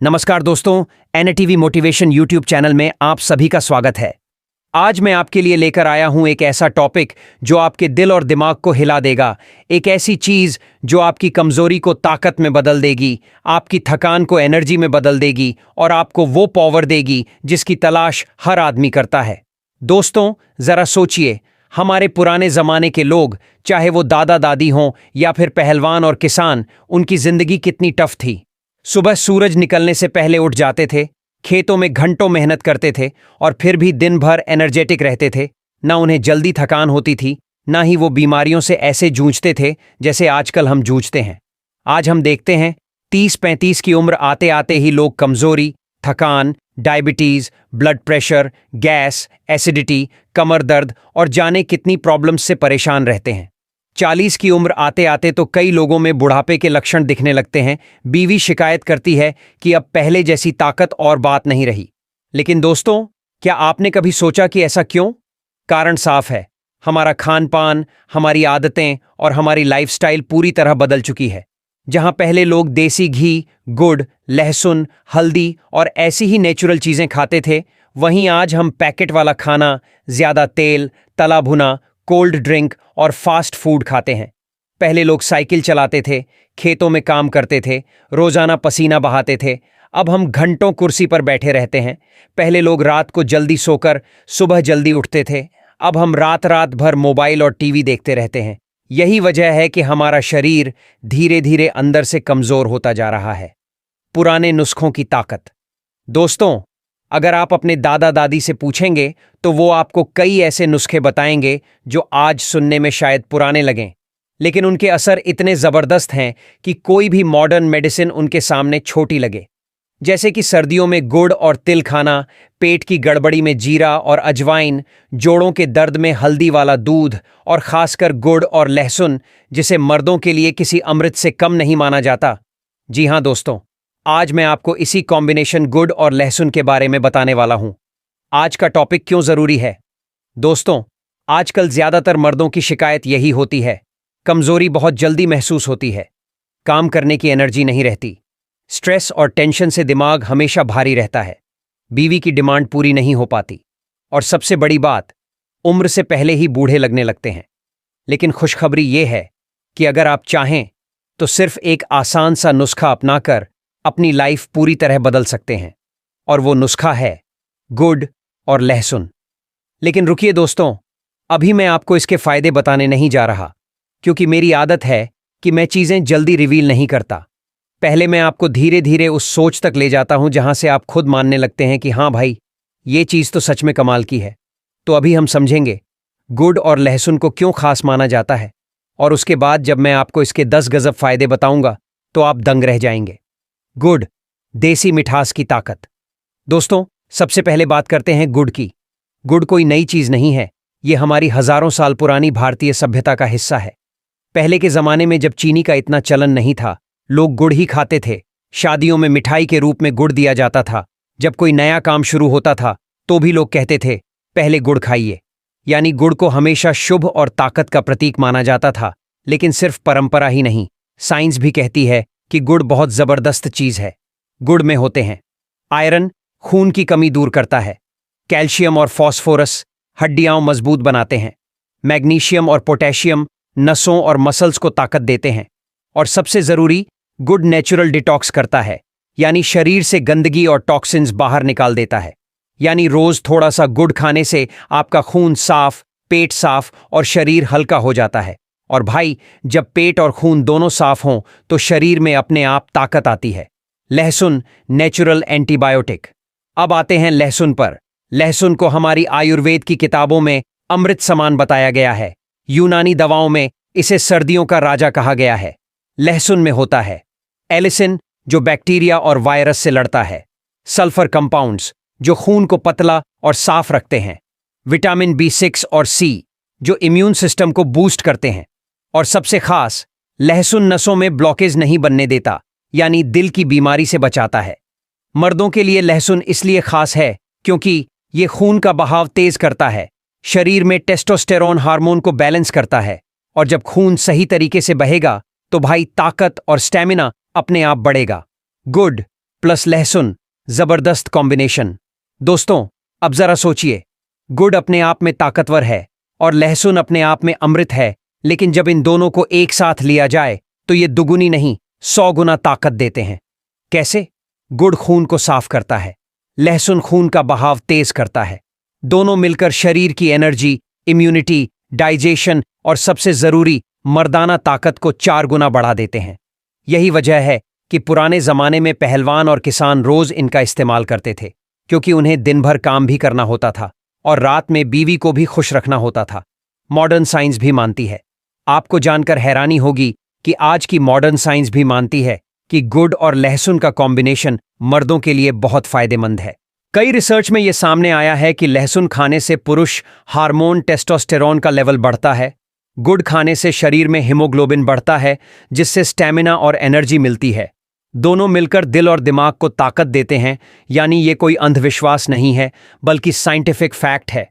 नमस्कार दोस्तों, NTV motivation YouTube channel में आप सभी का स्वागत है। आज मैं आपके लिए लेकर आया हूं एक ऐसा टॉपिक जो आपके दिल और दिमाग को हिला देगा। एक ऐसी चीज जो आपकी कमजोरी को ताकत में बदल देगी, आपकी थकान को एनर्जी में बदल देगी और आपको वो पावर देगी जिसकी तलाश हर आदमी करता है। दोस्तों, जरा सोचिए, हमारे पुराने जमाने के लोग, चाहे वो दादा दादी हों या फिर पहलवान और किसान, उनकी जिंदगी कितनी टफ थी। सुबह सूरज निकलने से पहले उठ जाते थे, खेतों में घंटों मेहनत करते थे और फिर भी दिन भर एनर्जेटिक रहते थे। ना उन्हें जल्दी थकान होती थी, ना ही वो बीमारियों से ऐसे जूझते थे जैसे आजकल हम जूझते हैं। आज हम देखते हैं 30-35 की उम्र आते आते ही लोग कमजोरी, थकान, diabetes, blood pressure, gas, acidity, कमर दर्द और जाने कितनी प्रॉब्लम्स से परेशान रहते हैं। 40 की उम्र आते आते तो कई लोगों में बुढ़ापे के लक्षण दिखने लगते हैं। बीवी शिकायत करती है कि अब पहले जैसी ताकत और बात नहीं रही। लेकिन दोस्तों, क्या आपने कभी सोचा कि ऐसा क्यों? कारण साफ है, हमारा खान पान, हमारी आदतें और हमारी लाइफस्टाइल पूरी तरह बदल चुकी है। जहां पहले लोग देसी घी, गुड़, लहसुन, हल्दी और ऐसी ही नेचुरल चीजें खाते थे, वहीं आज हम पैकेट वाला खाना, ज्यादा तेल, तला भुना, कोल्ड ड्रिंक और फास्ट फूड खाते हैं। पहले लोग साइकिल चलाते थे, खेतों में काम करते थे, रोजाना पसीना बहाते थे। अब हम घंटों कुर्सी पर बैठे रहते हैं। पहले लोग रात को जल्दी सोकर सुबह जल्दी उठते थे, अब हम रात रात भर मोबाइल और टीवी देखते रहते हैं। यही वजह है कि हमारा शरीर धीरे धीरे अंदर से कमजोर होता जा रहा है। पुराने नुस्खों की ताकत। दोस्तों, अगर आप अपने दादा दादी से पूछेंगे तो वो आपको कई ऐसे नुस्खे बताएंगे जो आज सुनने में शायद पुराने लगें, लेकिन उनके असर इतने जबरदस्त हैं कि कोई भी मॉडर्न मेडिसिन उनके सामने छोटी लगे। जैसे कि सर्दियों में गुड़ और तिल खाना, पेट की गड़बड़ी में जीरा और अजवाइन, जोड़ों के दर्द में हल्दी वाला दूध और खासकर गुड़ और लहसुन, जिसे मर्दों के लिए किसी अमृत से कम नहीं माना जाता। जी हां दोस्तों, आज मैं आपको इसी कॉम्बिनेशन गुड़ और लहसुन के बारे में बताने वाला हूं। आज का टॉपिक क्यों जरूरी है? दोस्तों, आजकल ज्यादातर मर्दों की शिकायत यही होती है, कमजोरी बहुत जल्दी महसूस होती है, काम करने की एनर्जी नहीं रहती, स्ट्रेस और टेंशन से दिमाग हमेशा भारी रहता है, बीवी की डिमांड पूरी नहीं हो पाती और सबसे बड़ी बात, उम्र से पहले ही बूढ़े लगने लगते हैं। लेकिन खुशखबरी यह है कि अगर आप चाहें तो सिर्फ एक आसान सा नुस्खा अपनाकर अपनी लाइफ पूरी तरह बदल सकते हैं, और वो नुस्खा है गुड़ और लहसुन। लेकिन रुकिए दोस्तों, अभी मैं आपको इसके फायदे बताने नहीं जा रहा, क्योंकि मेरी आदत है कि मैं चीजें जल्दी रिवील नहीं करता। पहले मैं आपको धीरे धीरे उस सोच तक ले जाता हूं जहां से आप खुद मानने लगते हैं कि हां भाई, ये चीज तो सच में कमाल की है। तो अभी हम समझेंगे गुड़ और लहसुन को क्यों खास माना जाता है, और उसके बाद जब मैं आपको इसके 10 गजब फायदे बताऊंगा तो आप दंग रह जाएंगे। गुड़, देसी मिठास की ताकत। दोस्तों, सबसे पहले बात करते हैं गुड़ की। गुड़ कोई नई चीज नहीं है, ये हमारी हजारों साल पुरानी भारतीय सभ्यता का हिस्सा है। पहले के जमाने में जब चीनी का इतना चलन नहीं था, लोग गुड़ ही खाते थे। शादियों में मिठाई के रूप में गुड़ दिया जाता था। जब कोई नया काम शुरू होता था तो भी लोग कहते थे, पहले गुड़ खाइए। यानी गुड़ को हमेशा शुभ और ताकत का प्रतीक माना जाता था। लेकिन सिर्फ परंपरा ही नहीं, साइंस भी कहती है कि गुड़ बहुत जबरदस्त चीज है। गुड़ में होते हैं आयरन, खून की कमी दूर करता है। कैल्शियम और फास्फोरस, हड्डियां मजबूत बनाते हैं। मैग्नीशियम और पोटेशियम, नसों और मसल्स को ताकत देते हैं। और सबसे जरूरी, गुड़ नेचुरल डिटॉक्स करता है, यानी शरीर से गंदगी और टॉक्सिन्स बाहर निकाल देता है। यानी रोज थोड़ा सा गुड़ खाने से आपका खून साफ, पेट साफ और शरीर हल्का हो जाता है। और भाई, जब पेट और खून दोनों साफ हों तो शरीर में अपने आप ताकत आती है। लहसुन, नेचुरल एंटीबायोटिक। अब आते हैं लहसुन पर। लहसुन को हमारी आयुर्वेद की किताबों में अमृत समान बताया गया है। यूनानी दवाओं में इसे सर्दियों का राजा कहा गया है। लहसुन में होता है एलिसिन, जो बैक्टीरिया और वायरस से लड़ता है। सल्फर कंपाउंड्स, जो खून को पतला और साफ रखते हैं। विटामिन B6 और C, जो इम्यून सिस्टम को बूस्ट करते हैं। और सबसे खास, लहसुन नसों में ब्लॉकेज नहीं बनने देता, यानी दिल की बीमारी से बचाता है। मर्दों के लिए लहसुन इसलिए खास है क्योंकि ये खून का बहाव तेज करता है, शरीर में टेस्टोस्टेरोन हार्मोन को बैलेंस करता है। और जब खून सही तरीके से बहेगा तो भाई, ताकत और स्टैमिना अपने आप बढ़ेगा। गुड़, प्लस लहसुन, जबरदस्त कॉम्बिनेशन। दोस्तों, अब जरा सोचिए, गुड़ अपने आप में ताकतवर है और लहसुन अपने आप में अमृत है, लेकिन जब इन दोनों को एक साथ लिया जाए तो ये दुगुनी नहीं 100 गुना ताकत देते हैं। कैसे? गुड़ खून को साफ करता है, लहसुन खून का बहाव तेज करता है। दोनों मिलकर शरीर की एनर्जी, इम्यूनिटी, डाइजेशन और सबसे जरूरी मर्दाना ताकत को 4 गुना बढ़ा देते हैं। यही वजह है कि पुराने जमाने में पहलवान और किसान रोज इनका इस्तेमाल करते थे, क्योंकि उन्हें दिन भर काम भी करना होता था और रात में बीवी को भी खुश रखना होता था। मॉडर्न साइंस भी मानती है, आपको जानकर हैरानी होगी कि आज की मॉडर्न साइंस भी मानती है कि गुड़ और लहसुन का कॉम्बिनेशन मर्दों के लिए बहुत फायदेमंद है। कई रिसर्च में यह सामने आया है कि लहसुन खाने से पुरुष हार्मोन टेस्टोस्टेरोन का लेवल बढ़ता है। गुड़ खाने से शरीर में हीमोग्लोबिन बढ़ता है, जिससे स्टैमिना और एनर्जी मिलती है। दोनों मिलकर दिल और दिमाग को ताकत देते हैं, यानी ये कोई अंधविश्वास नहीं है, बल्कि साइंटिफिक फैक्ट है।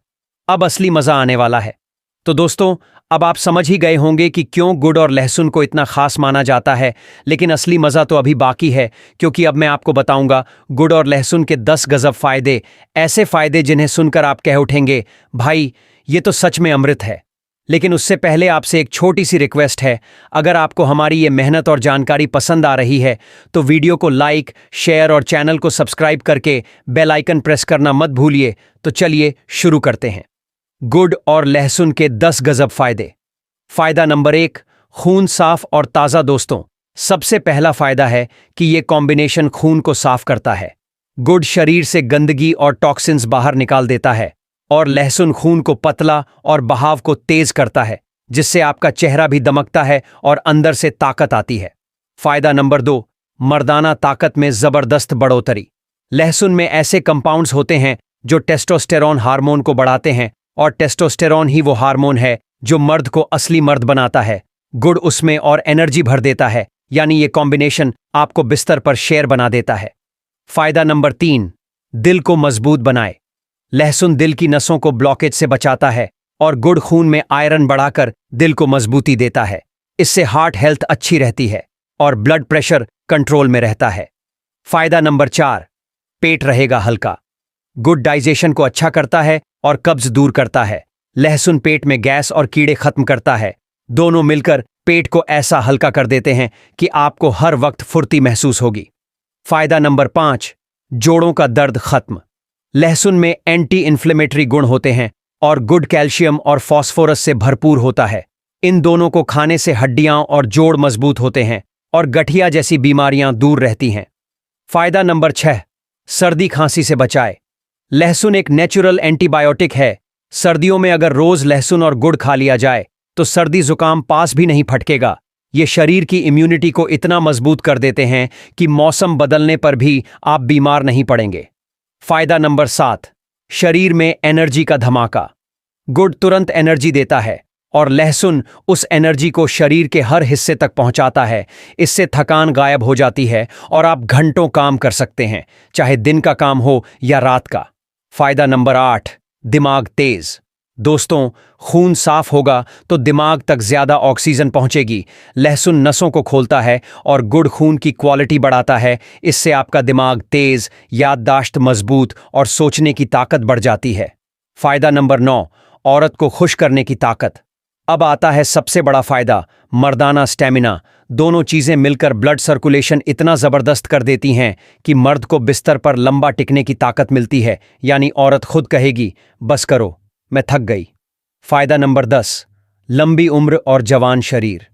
अब असली मजा आने वाला है। तो दोस्तों, अब आप समझ ही गए होंगे कि क्यों गुड़ और लहसुन को इतना खास माना जाता है, लेकिन असली मजा तो अभी बाकी है, क्योंकि अब मैं आपको बताऊंगा गुड़ और लहसुन के 10 गजब फायदे, ऐसे फायदे जिन्हें सुनकर आप कह उठेंगे, भाई ये तो सच में अमृत है। लेकिन उससे पहले आपसे एक छोटी सी रिक्वेस्ट है, अगर आपको हमारी ये मेहनत और जानकारी पसंद आ रही है तो वीडियो को लाइक, शेयर और चैनल को सब्सक्राइब करके बेल आइकन प्रेस करना मत भूलिए। तो चलिए शुरू करते हैं। गुड़ और लहसुन के 10 गजब फायदे। फायदा नंबर 1, खून साफ और ताज़ा। दोस्तों, सबसे पहला फायदा है कि ये कॉम्बिनेशन खून को साफ करता है। गुड़ शरीर से गंदगी और टॉक्सिन्स बाहर निकाल देता है और लहसुन खून को पतला और बहाव को तेज करता है, जिससे आपका चेहरा भी दमकता है और अंदर से ताकत आती है। फायदा नंबर 2, मर्दाना ताकत में जबरदस्त बढ़ोतरी। लहसुन में ऐसे कंपाउंड्स होते हैं जो टेस्टोस्टेरोन हार्मोन को बढ़ाते हैं, और टेस्टोस्टेरोन ही वो हार्मोन है जो मर्द को असली मर्द बनाता है। गुड़ उसमें और एनर्जी भर देता है, यानी ये कॉम्बिनेशन आपको बिस्तर पर शेर बना देता है। फायदा नंबर 3, दिल को मजबूत बनाए। लहसुन दिल की नसों को ब्लॉकेज से बचाता है और गुड़ खून में आयरन बढ़ाकर दिल को मजबूती देता है। इससे हार्ट हेल्थ अच्छी रहती है और ब्लड प्रेशर कंट्रोल में रहता है। फायदा नंबर 4, पेट रहेगा हल्का। गुड़ डाइजेशन को अच्छा करता है और कब्ज दूर करता है। लहसुन पेट में गैस और कीड़े खत्म करता है। दोनों मिलकर पेट को ऐसा हल्का कर देते हैं कि आपको हर वक्त फुर्ती महसूस होगी। फायदा नंबर 5, जोड़ों का दर्द खत्म। लहसुन में एंटी इन्फ्लेमेटरी गुण होते हैं और गुड़ कैल्शियम और फास्फोरस से भरपूर होता है। इन दोनों को खाने से हड्डियां और जोड़ मजबूत होते हैं और गठिया जैसी बीमारियां दूर रहती हैं। फायदा नंबर 6, सर्दी खांसी से बचाए। लहसुन एक नेचुरल एंटीबायोटिक है। सर्दियों में अगर रोज लहसुन और गुड़ खा लिया जाए तो सर्दी जुकाम पास भी नहीं फटकेगा। ये शरीर की इम्यूनिटी को इतना मजबूत कर देते हैं कि मौसम बदलने पर भी आप बीमार नहीं पड़ेंगे। फायदा नंबर 7, शरीर में एनर्जी का धमाका। गुड़ तुरंत एनर्जी देता है और लहसुन उस एनर्जी को शरीर के हर हिस्से तक पहुंचाता है। इससे थकान गायब हो जाती है और आप घंटों काम कर सकते हैं, चाहे दिन का काम हो या रात का। फायदा नंबर 8, दिमाग तेज। दोस्तों, खून साफ होगा तो दिमाग तक ज्यादा ऑक्सीजन पहुंचेगी। लहसुन नसों को खोलता है और गुड़ खून की क्वालिटी बढ़ाता है। इससे आपका दिमाग तेज, याददाश्त मजबूत और सोचने की ताकत बढ़ जाती है। फायदा नंबर 9, औरत को खुश करने की ताकत। अब आता है सबसे बड़ा फायदा, मर्दाना स्टैमिना। दोनों चीजें मिलकर ब्लड सर्कुलेशन इतना जबरदस्त कर देती हैं कि मर्द को बिस्तर पर लंबा टिकने की ताकत मिलती है, यानी औरत खुद कहेगी, बस करो, मैं थक गई। फायदा नंबर 10, लंबी उम्र और जवान शरीर।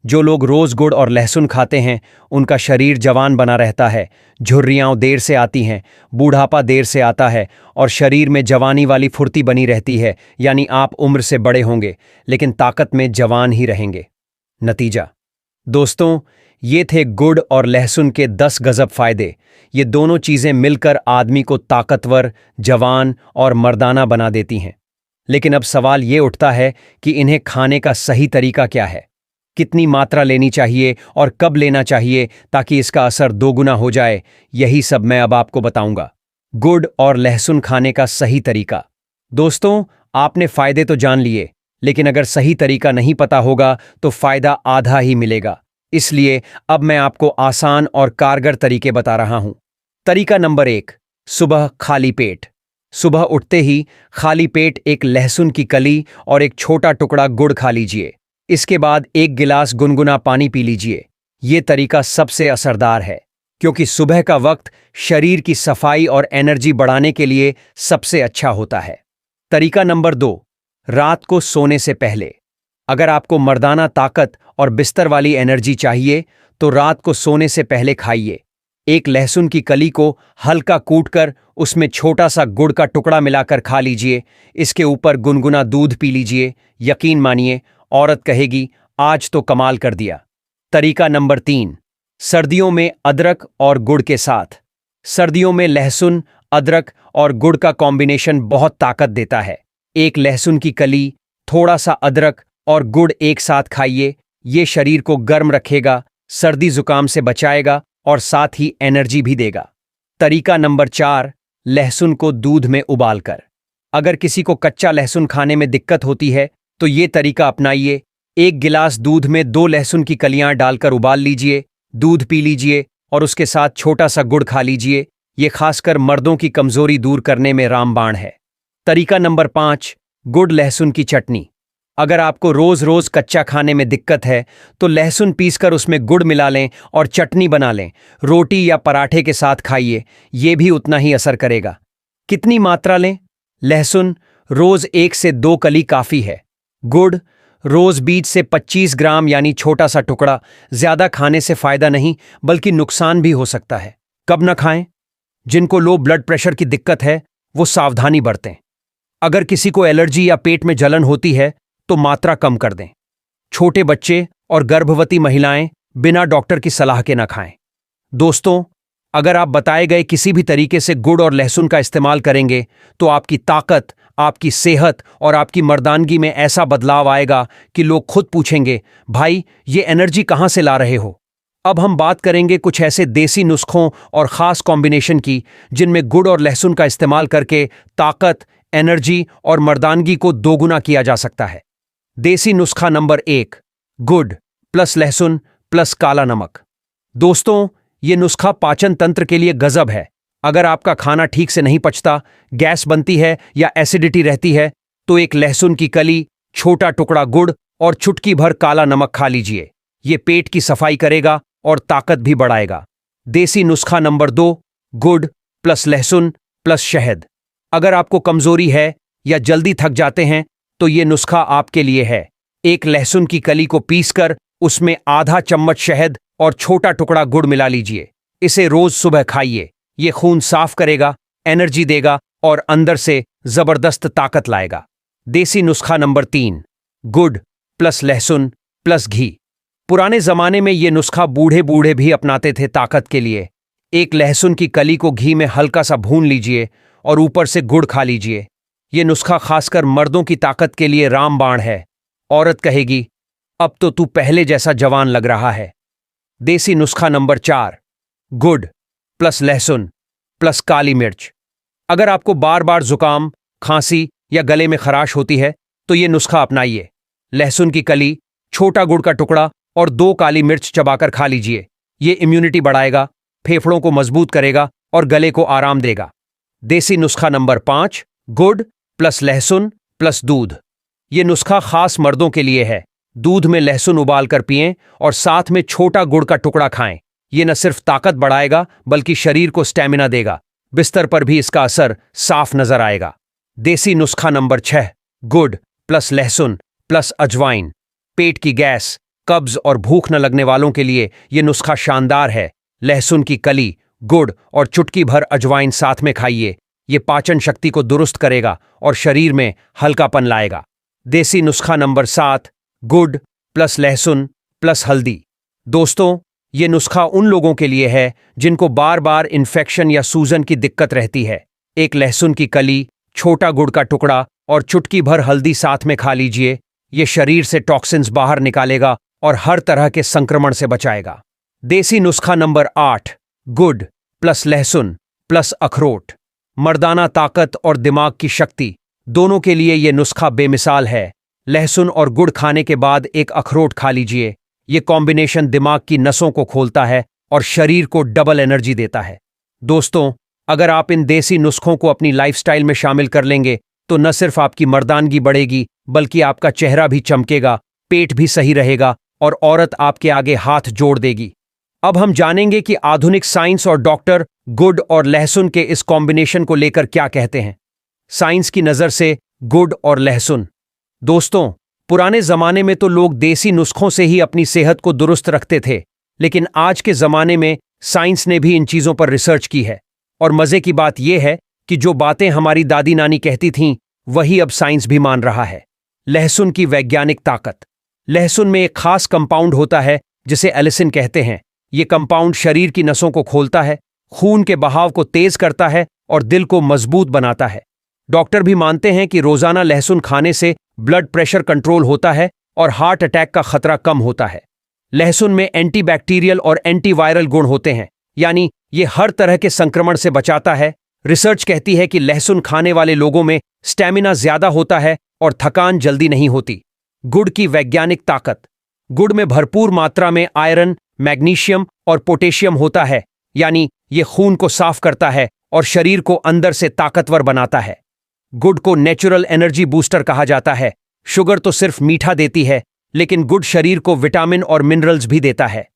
जो लोग रोज गुड़ और लहसुन खाते हैं उनका शरीर जवान बना रहता है। झुर्रियाँ देर से आती हैं, बूढ़ापा देर से आता है और शरीर में जवानी वाली फुर्ती बनी रहती है, यानी आप उम्र से बड़े होंगे लेकिन ताकत में जवान ही रहेंगे। नतीजा, दोस्तों, ये थे गुड़ और लहसुन के 10 गजब फायदे। ये दोनों चीजें मिलकर आदमी को ताकतवर, जवान और मर्दाना बना देती हैं। लेकिन अब सवाल ये उठता है कि इन्हें खाने का सही तरीका क्या है, कितनी मात्रा लेनी चाहिए और कब लेना चाहिए ताकि इसका असर दोगुना हो जाए। यही सब मैं अब आपको बताऊंगा। गुड़ और लहसुन खाने का सही तरीका। दोस्तों, आपने फायदे तो जान लिए, लेकिन अगर सही तरीका नहीं पता होगा तो फायदा आधा ही मिलेगा। इसलिए अब मैं आपको आसान और कारगर तरीके बता रहा हूं। तरीका नंबर 1, सुबह खाली पेट। सुबह उठते ही खाली पेट एक लहसुन की कली और एक छोटा टुकड़ा गुड़ खा लीजिए। इसके बाद एक गिलास गुनगुना पानी पी लीजिए। ये तरीका सबसे असरदार है क्योंकि सुबह का वक्त शरीर की सफाई और एनर्जी बढ़ाने के लिए सबसे अच्छा होता है। तरीका नंबर 2, रात को सोने से पहले। अगर आपको मर्दाना ताकत और बिस्तर वाली एनर्जी चाहिए तो रात को सोने से पहले खाइए। एक लहसुन की कली को हल्का कूटकर उसमें छोटा सा गुड़ का टुकड़ा मिलाकर खा लीजिए। इसके ऊपर गुनगुना दूध पी लीजिए। यकीन मानिए, औरत कहेगी आज तो कमाल कर दिया। तरीका नंबर 3, सर्दियों में अदरक और गुड़ के साथ। सर्दियों में लहसुन, अदरक और गुड़ का कॉम्बिनेशन बहुत ताकत देता है। एक लहसुन की कली, थोड़ा सा अदरक और गुड़ एक साथ खाइए। ये शरीर को गर्म रखेगा, सर्दी जुकाम से बचाएगा और साथ ही एनर्जी भी देगा। तरीका नंबर 4, लहसुन को दूध में उबालकर। अगर किसी को कच्चा लहसुन खाने में दिक्कत होती है तो ये तरीका अपनाइए। एक गिलास दूध में 2 लहसुन की कलियां डालकर उबाल लीजिए, दूध पी लीजिए और उसके साथ छोटा सा गुड़ खा लीजिए। ये खासकर मर्दों की कमजोरी दूर करने में रामबाण है। तरीका नंबर 5, गुड़ लहसुन की चटनी। अगर आपको रोज रोज कच्चा खाने में दिक्कत है तो लहसुन पीसकर उसमें गुड़ मिला लें और चटनी बना लें। रोटी या पराठे के साथ खाइए, ये भी उतना ही असर करेगा। कितनी मात्रा लें? लहसुन रोज 1 से 2 कली काफी है। गुड़ रोज 20 से 25 ग्राम यानी छोटा सा टुकड़ा। ज्यादा खाने से फायदा नहीं बल्कि नुकसान भी हो सकता है। कब न खाएं? जिनको लो ब्लड प्रेशर की दिक्कत है वो सावधानी बरतें। अगर किसी को एलर्जी या पेट में जलन होती है तो मात्रा कम कर दें। छोटे बच्चे और गर्भवती महिलाएं बिना डॉक्टर की सलाह के न खाएं। दोस्तों, अगर आप बताए गए किसी भी तरीके से गुड़ और लहसुन का इस्तेमाल करेंगे तो आपकी ताकत, आपकी सेहत और आपकी मर्दानगी में ऐसा बदलाव आएगा कि लोग खुद पूछेंगे, भाई ये एनर्जी कहां से ला रहे हो? अब हम बात करेंगे कुछ ऐसे देसी नुस्खों और खास कॉम्बिनेशन की जिनमें गुड़ और लहसुन का इस्तेमाल करके ताकत, एनर्जी और मर्दानगी को दोगुना किया जा सकता है। देसी नुस्खा नंबर 1, गुड़ प्लस लहसुन प्लस काला नमक। दोस्तों, ये नुस्खा पाचन तंत्र के लिए गजब है। अगर आपका खाना ठीक से नहीं पचता, गैस बनती है या एसिडिटी रहती है तो एक लहसुन की कली, छोटा टुकड़ा गुड़ और चुटकी भर काला नमक खा लीजिए। ये पेट की सफाई करेगा और ताकत भी बढ़ाएगा। देसी नुस्खा नंबर 2, गुड़ प्लस लहसुन प्लस शहद। अगर आपको कमजोरी है या जल्दी थक जाते हैं तो ये नुस्खा आपके लिए है। एक लहसुन की कली को पीसकर उसमें आधा चम्मच शहद और छोटा टुकड़ा गुड़ मिला लीजिए। इसे रोज सुबह खाइए। ये खून साफ करेगा, एनर्जी देगा और अंदर से जबरदस्त ताकत लाएगा। देसी नुस्खा नंबर 3, गुड़ प्लस लहसुन प्लस घी। पुराने जमाने में ये नुस्खा बूढ़े बूढ़े भी अपनाते थे ताकत के लिए। एक लहसुन की कली को घी में हल्का सा भून लीजिए और ऊपर से गुड़ खा लीजिए। ये नुस्खा खासकर मर्दों की ताकत के लिए रामबाण है। औरत कहेगी, अब तो तू पहले जैसा जवान लग रहा है। देसी नुस्खा नंबर 4, गुड़ प्लस लहसुन प्लस काली मिर्च। अगर आपको बार बार जुकाम, खांसी या गले में खराश होती है तो ये नुस्खा अपनाइए। लहसुन की कली, छोटा गुड़ का टुकड़ा और 2 काली मिर्च चबाकर खा लीजिए। ये इम्यूनिटी बढ़ाएगा, फेफड़ों को मजबूत करेगा और गले को आराम देगा। देसी नुस्खा नंबर 5, गुड़ प्लस लहसुन प्लस दूध। ये नुस्खा खास मर्दों के लिए है। दूध में लहसुन उबालकर पिएं और साथ में छोटा गुड़ का टुकड़ा खाएं। ये न सिर्फ ताकत बढ़ाएगा बल्कि शरीर को स्टैमिना देगा। बिस्तर पर भी इसका असर साफ नजर आएगा। देसी नुस्खा नंबर 6, गुड़ प्लस लहसुन प्लस अजवाइन। पेट की गैस, कब्ज और भूख न लगने वालों के लिए ये नुस्खा शानदार है। लहसुन की कली, गुड़ और चुटकी भर अजवाइन साथ में खाइए। ये पाचन शक्ति को दुरुस्त करेगा और शरीर में हल्कापन लाएगा। देसी नुस्खा नंबर 7, गुड़ प्लस लहसुन प्लस हल्दी। दोस्तों, ये नुस्खा उन लोगों के लिए है जिनको बार बार इन्फेक्शन या सूजन की दिक्कत रहती है। एक लहसुन की कली, छोटा गुड़ का टुकड़ा और चुटकी भर हल्दी साथ में खा लीजिए। ये शरीर से टॉक्सिन्स बाहर निकालेगा और हर तरह के संक्रमण से बचाएगा। देसी नुस्खा नंबर 8, गुड़ प्लस लहसुन प्लस अखरोट। मर्दाना ताकत और दिमाग की शक्ति दोनों के लिए ये नुस्खा बेमिसाल है। लहसुन और गुड़ खाने के बाद एक अखरोट खा लीजिए। ये कॉम्बिनेशन दिमाग की नसों को खोलता है और शरीर को डबल एनर्जी देता है। दोस्तों, अगर आप इन देसी नुस्खों को अपनी लाइफस्टाइल में शामिल कर लेंगे तो न सिर्फ आपकी मर्दानगी बढ़ेगी बल्कि आपका चेहरा भी चमकेगा, पेट भी सही रहेगा और औरत आपके आगे हाथ जोड़ देगी। अब हम जानेंगे कि आधुनिक साइंस और डॉक्टर गुड़ और लहसुन के इस कॉम्बिनेशन को लेकर क्या कहते हैं। साइंस की नज़र से गुड़ और लहसुन। दोस्तों, पुराने जमाने में तो लोग देसी नुस्खों से ही अपनी सेहत को दुरुस्त रखते थे, लेकिन आज के जमाने में साइंस ने भी इन चीजों पर रिसर्च की है। और मजे की बात यह है कि जो बातें हमारी दादी नानी कहती थीं, वही अब साइंस भी मान रहा है। लहसुन की वैज्ञानिक ताकत। लहसुन में एक खास कंपाउंड होता है जिसे एलिसिन कहते हैं। ये कंपाउंड शरीर की नसों को खोलता है, खून के बहाव को तेज करता है और दिल को मजबूत बनाता है। डॉक्टर भी मानते हैं कि रोजाना लहसुन खाने से ब्लड प्रेशर कंट्रोल होता है और हार्ट अटैक का खतरा कम होता है। लहसुन में एंटीबैक्टीरियल और एंटीवायरल गुण होते हैं, यानी ये हर तरह के संक्रमण से बचाता है। रिसर्च कहती है कि लहसुन खाने वाले लोगों में स्टैमिना ज्यादा होता है और थकान जल्दी नहीं होती। गुड़ की वैज्ञानिक ताकत। गुड़ में भरपूर मात्रा में आयरन, मैग्नीशियम और पोटेशियम होता है, यानी ये खून को साफ करता है और शरीर को अंदर से ताकतवर बनाता है। गुड़ को नेचुरल एनर्जी बूस्टर कहा जाता है। शुगर तो सिर्फ मीठा देती है, लेकिन गुड़ शरीर को विटामिन और मिनरल्स भी देता है।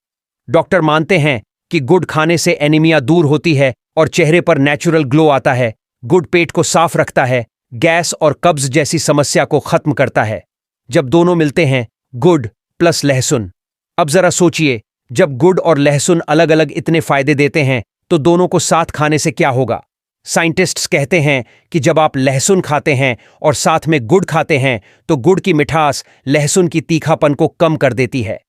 डॉक्टर मानते हैं कि गुड़ खाने से एनीमिया दूर होती है और चेहरे पर नेचुरल ग्लो आता है। गुड़ पेट को साफ रखता है, गैस और कब्ज जैसी समस्या को खत्म करता है। जब दोनों मिलते हैं, गुड़ प्लस लहसुन। अब जरा सोचिए, जब गुड़ और लहसुन अलग अलग इतने फायदे देते हैं तो दोनों को साथ खाने से क्या होगा। साइंटिस्ट्स कहते हैं कि जब आप लहसुन खाते हैं और साथ में गुड़ खाते हैं तो गुड़ की मिठास लहसुन की तीखापन को कम कर देती है।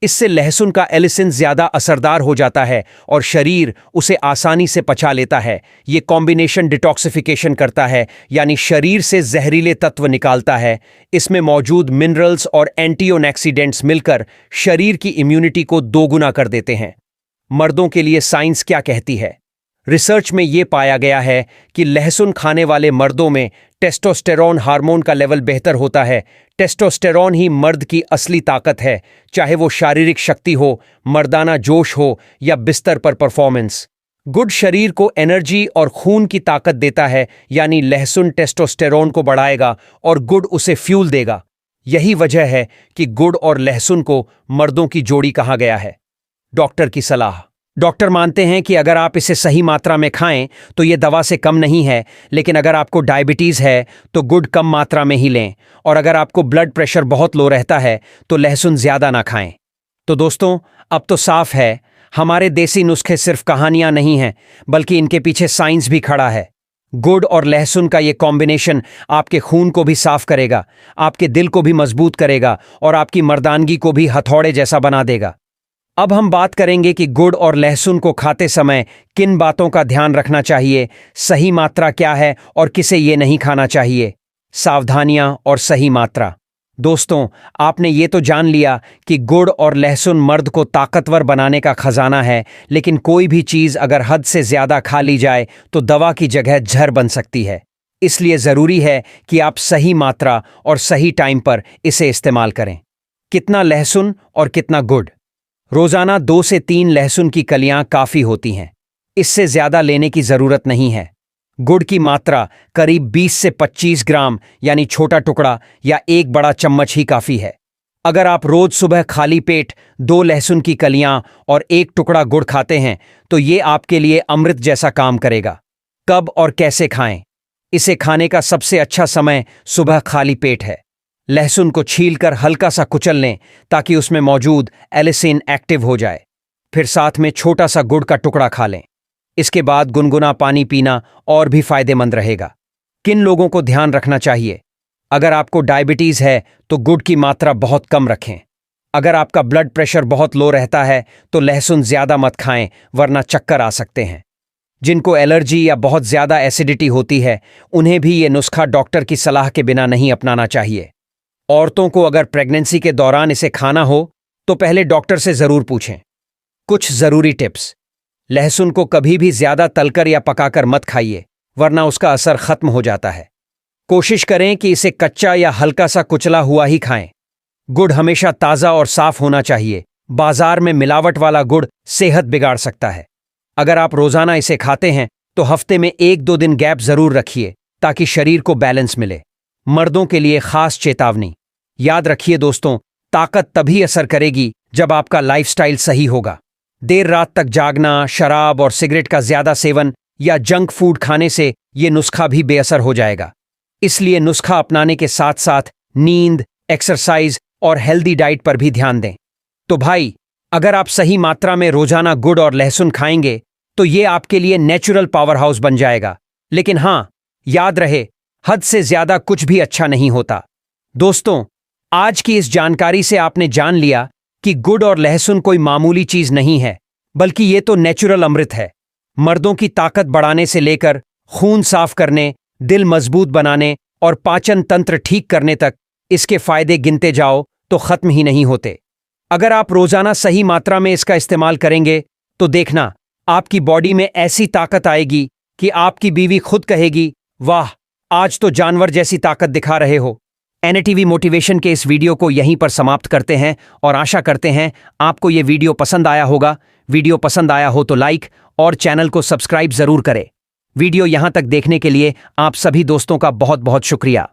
इससे लहसुन का एलिसिन ज्यादा असरदार हो जाता है और शरीर उसे आसानी से पचा लेता है। ये कॉम्बिनेशन डिटॉक्सिफिकेशन करता है, यानी शरीर से जहरीले तत्व निकालता है। इसमें मौजूद मिनरल्स और एंटीऑक्सीडेंट्स मिलकर शरीर की इम्यूनिटी को दोगुना कर देते हैं। मर्दों के लिए साइंस क्या कहती है। रिसर्च में ये पाया गया है कि लहसुन खाने वाले मर्दों में टेस्टोस्टेरोन हार्मोन का लेवल बेहतर होता है। टेस्टोस्टेरोन ही मर्द की असली ताकत है, चाहे वो शारीरिक शक्ति हो, मर्दाना जोश हो या बिस्तर पर परफॉर्मेंस। गुड़ शरीर को एनर्जी और खून की ताकत देता है, यानी लहसुन टेस्टोस्टेरोन को बढ़ाएगा और गुड़ उसे फ्यूल देगा। यही वजह है कि गुड़ और लहसुन को मर्दों की जोड़ी कहा गया है। डॉक्टर की सलाह। डॉक्टर मानते हैं कि अगर आप इसे सही मात्रा में खाएं तो ये दवा से कम नहीं है, लेकिन अगर आपको डायबिटीज़ है तो गुड़ कम मात्रा में ही लें, और अगर आपको ब्लड प्रेशर बहुत लो रहता है तो लहसुन ज़्यादा ना खाएं। तो दोस्तों, अब तो साफ है, हमारे देसी नुस्खे सिर्फ कहानियां नहीं हैं, बल्कि इनके पीछे साइंस भी खड़ा है। गुड़ और लहसुन का ये कॉम्बिनेशन आपके खून को भी साफ करेगा, आपके दिल को भी मजबूत करेगा और आपकी मर्दानगी को भी हथौड़े जैसा बना देगा। अब हम बात करेंगे कि गुड़ और लहसुन को खाते समय किन बातों का ध्यान रखना चाहिए, सही मात्रा क्या है और किसे ये नहीं खाना चाहिए। सावधानियां और सही मात्रा। दोस्तों, आपने ये तो जान लिया कि गुड़ और लहसुन मर्द को ताकतवर बनाने का खजाना है, लेकिन कोई भी चीज़ अगर हद से ज़्यादा खा ली जाए तो दवा की जगह जहर बन सकती है। इसलिए ज़रूरी है कि आप सही मात्रा और सही टाइम पर इसे इस्तेमाल करें। कितना लहसुन और कितना गुड़। रोजाना 2 से 3 लहसुन की कलियां काफी होती हैं, इससे ज्यादा लेने की जरूरत नहीं है। गुड़ की मात्रा करीब 20 से 25 ग्राम, यानी छोटा टुकड़ा या एक बड़ा चम्मच ही काफी है। अगर आप रोज सुबह खाली पेट 2 लहसुन की कलियां और 1 टुकड़ा गुड़ खाते हैं तो ये आपके लिए अमृत जैसा काम करेगा। कब और कैसे खाएं। इसे खाने का सबसे अच्छा समय सुबह खाली पेट है। लहसुन को छीलकर हल्का सा कुचल लें ताकि उसमें मौजूद एलिसिन एक्टिव हो जाए। फिर साथ में छोटा सा गुड़ का टुकड़ा खा लें। इसके बाद गुनगुना पानी पीना और भी फायदेमंद रहेगा। किन लोगों को ध्यान रखना चाहिए। अगर आपको डायबिटीज़ है तो गुड़ की मात्रा बहुत कम रखें। अगर आपका ब्लड प्रेशर बहुत लो रहता है तो लहसुन ज़्यादा मत खाएं, वरना चक्कर आ सकते हैं। जिनको एलर्जी या बहुत ज़्यादा एसिडिटी होती है, उन्हें भी ये नुस्खा डॉक्टर की सलाह के बिना नहीं अपनाना चाहिए। औरतों को अगर प्रेगनेंसी के दौरान इसे खाना हो तो पहले डॉक्टर से ज़रूर पूछें। कुछ ज़रूरी टिप्स। लहसुन को कभी भी ज़्यादा तलकर या पकाकर मत खाइए, वरना उसका असर खत्म हो जाता है। कोशिश करें कि इसे कच्चा या हल्का सा कुचला हुआ ही खाएं। गुड़ हमेशा ताज़ा और साफ होना चाहिए। बाजार में मिलावट वाला गुड़ सेहत बिगाड़ सकता है। अगर आप रोजाना इसे खाते हैं तो हफ्ते में 1-2 दिन गैप जरूर रखिए ताकि शरीर को बैलेंस मिले। मर्दों के लिए खास चेतावनी। याद रखिए दोस्तों, ताकत तभी असर करेगी जब आपका लाइफस्टाइल सही होगा। देर रात तक जागना, शराब और सिगरेट का ज्यादा सेवन या जंक फूड खाने से ये नुस्खा भी बेअसर हो जाएगा। इसलिए नुस्खा अपनाने के साथ साथ नींद, एक्सरसाइज और हेल्दी डाइट पर भी ध्यान दें। तो भाई, अगर आप सही मात्रा में रोजाना गुड़ और लहसुन खाएंगे तो ये आपके लिए नेचुरल पावर हाउस बन जाएगा। लेकिन हां, याद रहे, हद से ज्यादा कुछ भी अच्छा नहीं होता। दोस्तों, आज की इस जानकारी से आपने जान लिया कि गुड़ और लहसुन कोई मामूली चीज नहीं है, बल्कि ये तो नेचुरल अमृत है। मर्दों की ताकत बढ़ाने से लेकर खून साफ करने, दिल मजबूत बनाने और पाचन तंत्र ठीक करने तक इसके फायदे गिनते जाओ तो खत्म ही नहीं होते। अगर आप रोजाना सही मात्रा में इसका इस्तेमाल करेंगे तो देखना, आपकी बॉडी में ऐसी ताकत आएगी कि आपकी बीवी खुद कहेगी, वाह, आज तो जानवर जैसी ताकत दिखा रहे हो। एनएटीवी मोटिवेशन के इस वीडियो को यहीं पर समाप्त करते हैं और आशा करते हैं आपको ये वीडियो पसंद आया होगा। वीडियो पसंद आया हो तो लाइक और चैनल को सब्सक्राइब जरूर करें। वीडियो यहां तक देखने के लिए आप सभी दोस्तों का बहुत बहुत शुक्रिया।